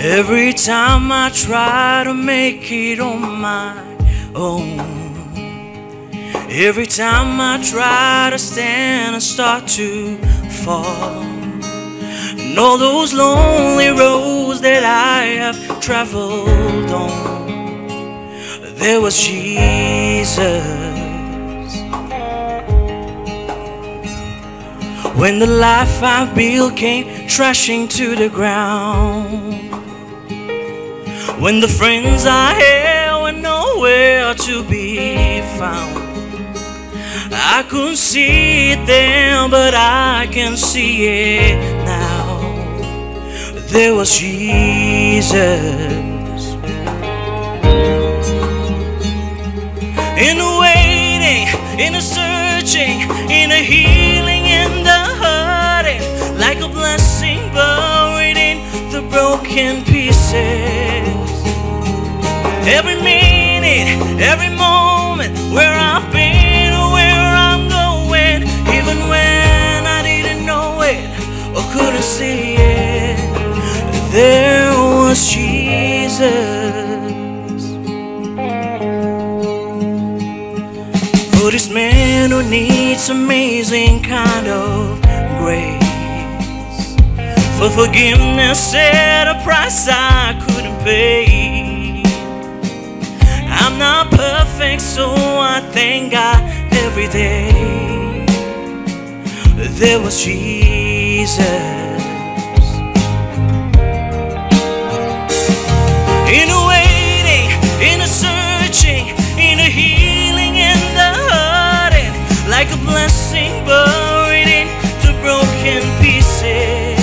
Every time I try to make it on my own, every time I try to stand and start to fall, and all those lonely roads that I have traveled on, there was Jesus. When the life I built came crashing to the ground, when the friends I had were nowhere to be found, I couldn't see it then, but I can see it now. There was Jesus. In the waiting, in the searching, in the healing, in the hurting, like a blessing buried in the broken pieces. Every minute, every moment, where I've been or where I'm going, even when I didn't know it or couldn't see it, there was Jesus. For this man who needs amazing kind of grace, for forgiveness at a price I couldn't pay. I'm not perfect, so I thank God every day. There was Jesus. In the waiting, in the searching, in the healing, in the hurting, like a blessing buried in the broken pieces.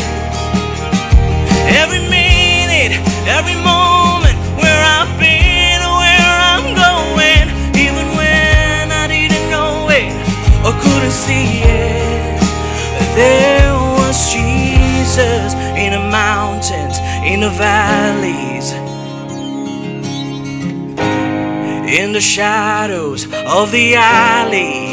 Every minute, every moment, where I've been or where I'm going, even when I didn't know it or couldn't see it, there was Jesus. In the mountains, in the valleys, in the shadows of the alley,